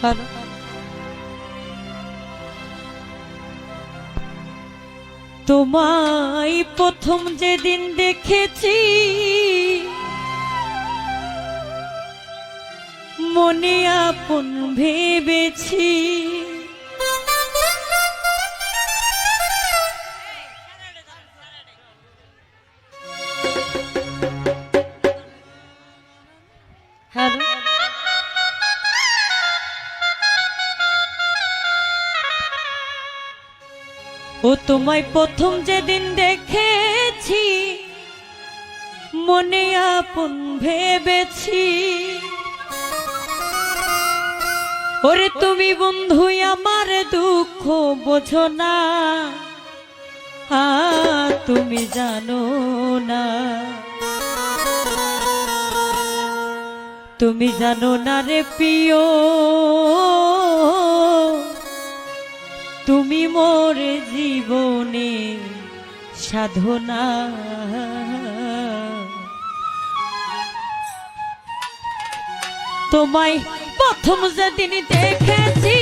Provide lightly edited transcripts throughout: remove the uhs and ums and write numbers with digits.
Hello. তোমায় প্রথম যেদিন দেখেছি মনে আপন ভেবেছি, হ্যালো। ও তোমায় প্রথম যেদিন দেখেছি মনে আপন ভেবেছি, ওরে তুমি বন্ধু আমার দুঃখ বোঝো না, তুমি জানো না, তুমি জানো না রে প্রিয়, তুমি মোর জীবনে সাধনা। তোমায় প্রথম যেদিন দেখেছি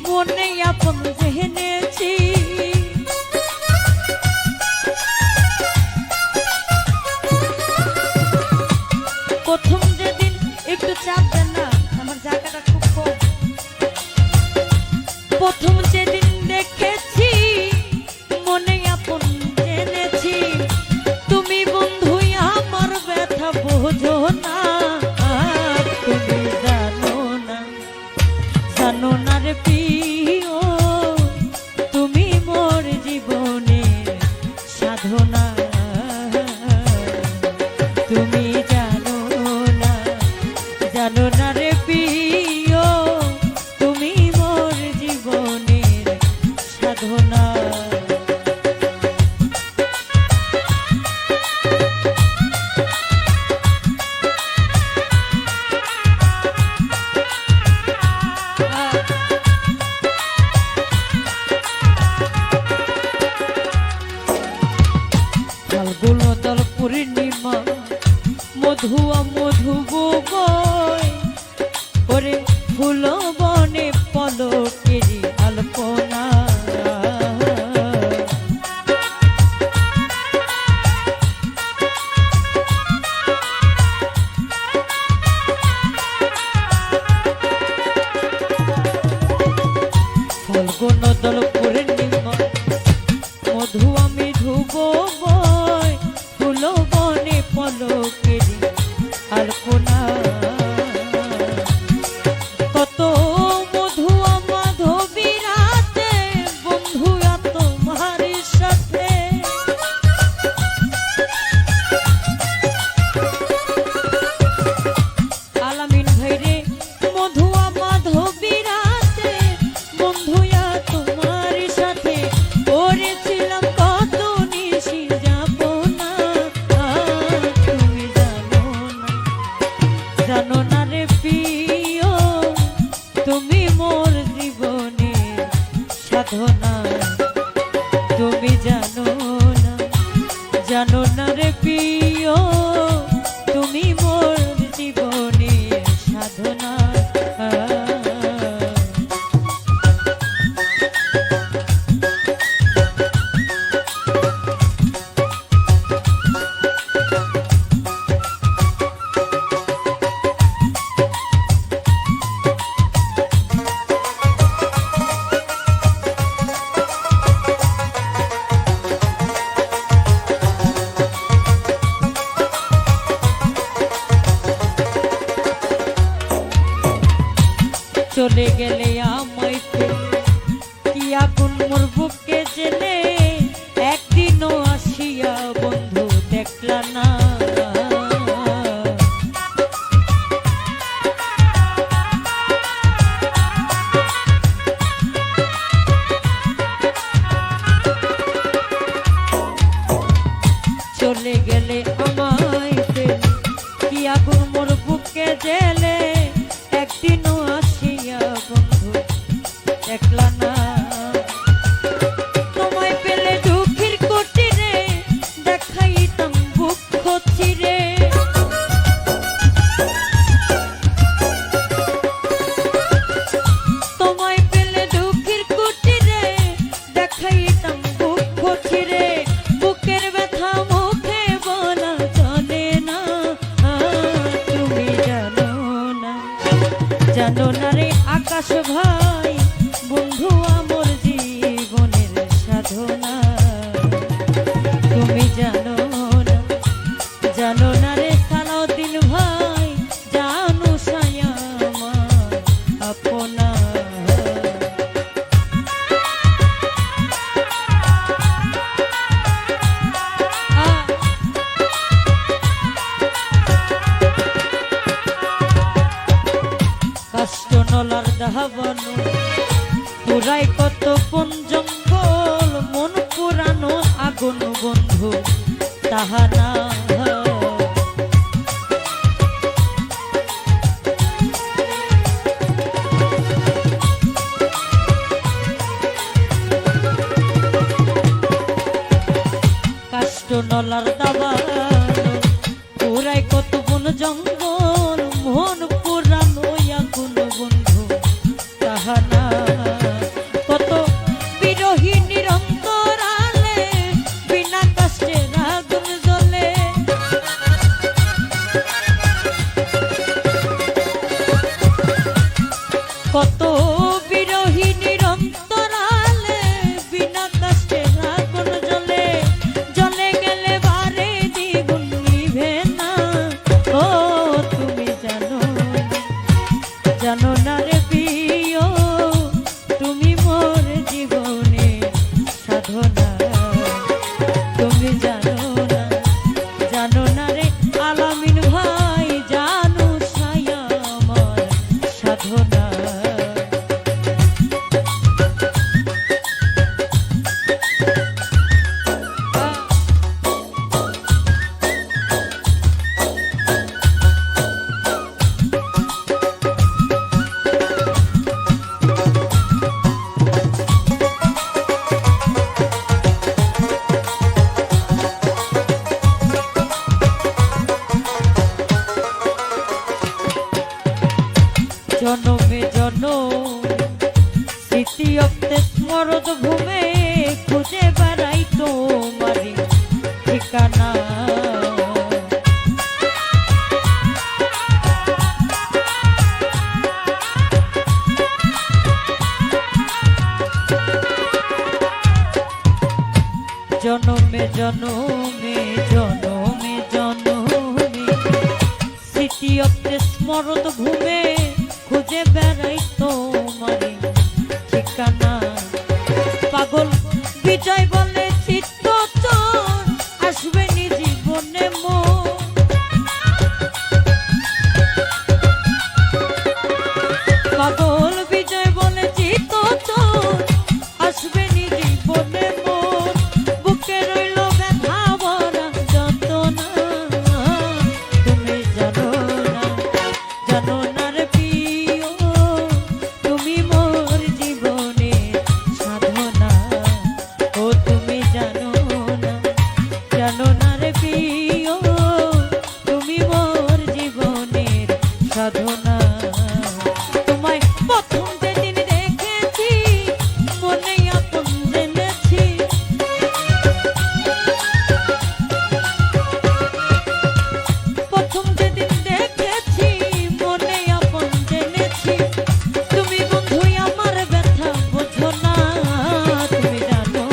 মনে আপন জেনেছি, প্রথম যেদিন একটু চাপ দেন না, আমার জায়গাটা খুব কম। প্রথম যেদিন দেখেছি মনে আপন জেনেছি, তুমি বন্ধু আমার ব্যথা বোঝো না, তুমি জানো না, জানো না রে প্রিয়, তুমি মোর জীবনে সাধনা, তুমি জানো না, জানো না রে প্রিয়, তুমি মোর জীবনের সাধনা। ফাল্গুনতল পূর্ণিমা মধুয়া মধু বয়, ওরে ফুল বনে পলকেরি আলপনা, ফাল্গুনতল পূর্ণিমা মধুয়া মধু বয়, ফুল বনে পলকেরি আলপনা, কত মধুয়া মাধবী রাতে বন্ধুয়া তোমার সাথে, আলামিন ভাইরে মধুয়া মাধবী রাতে বন্ধুয়া তোমার সাথে করেছিলাম কত নিশি যাবো না, তুমি জানো না, জানো না রে প্রিয়, তুমি মোর জীবনে সাধনা, তুমি জানো না, জানো না রে প্রিয়, তুমি মোর জীবনে সাধনা। চলে গেলে আমায় কি আগুন মোর বুকে জেলে, একদিনও আসিয়া বন্ধু দেখলা না, চলে গেলে আমায় কি আগুন মোর বুকে জেলে, একদিনও আসিয়া বন্ধু দেখলা না, বনো তোরাই কত বন জঙ্গল মন পুরানো আগুন বন্ধু তাহা না কাষ্ট নলার দাবানো তোরাই কত বন জঙ্গল মন পুরানো আগুন বন্ধু তাহা না কত বিরহী নিরন্তরালে বিনা কষ্টে আগুন জ্বলে কত বিরহী নিরন্তরালে বিনা কষ্টে আগুন জ্বলে জ্বলে গেলে বারে দ্বিগুণ নিভে না ও তুমি জানো জানো না রে প্রিয় তুমি মোর জীবনে সাধনা তুমি জানো না রে আলামিন ভাই জানো ছায়া আমার সাধনা জনমে জনম স্মৃতি অপ্তে স্মরদ ভূমে খুঁজে বেড়াই তোমারি ঠিকানা জনমে জনমে জনমে জনমে স্মৃতি অপ্তে স্মরদ ভূমে খুঁজে বেড়াই তোমারে ঠিকানা পাগল বিজয় বলে চিত্ত চোর আসবে নি জীবনে পাগল বিজয় বলে চিত্ত চোর আসবে নি জীবনে বুকে রইল ব্যথা ভরা যন্ত্রণা তুমি জানো না রে প্রিয় তুমি মোর জীবনে সাধনা ও তুমি জানো না রে প্রিয় তুমি মোর জীবনের সাধনা তোমায় প্রথম যেদিন দেখেছি মনে আপন জেনেছি প্রথম যেদিন দেখেছি মনে আপন জেনেছি তুমি বন্ধু আমার ব্যথা বোঝো না তুমি জানো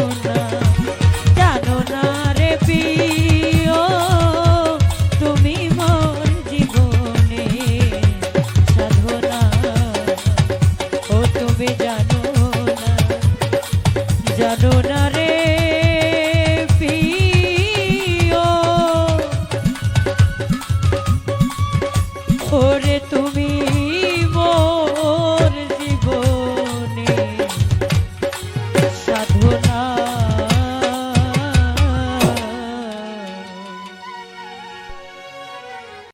না রে প্রিয় তুমি মোর জীবনে সাধনা ও তুমি জানো না রে প্রিয় ওরে তুমি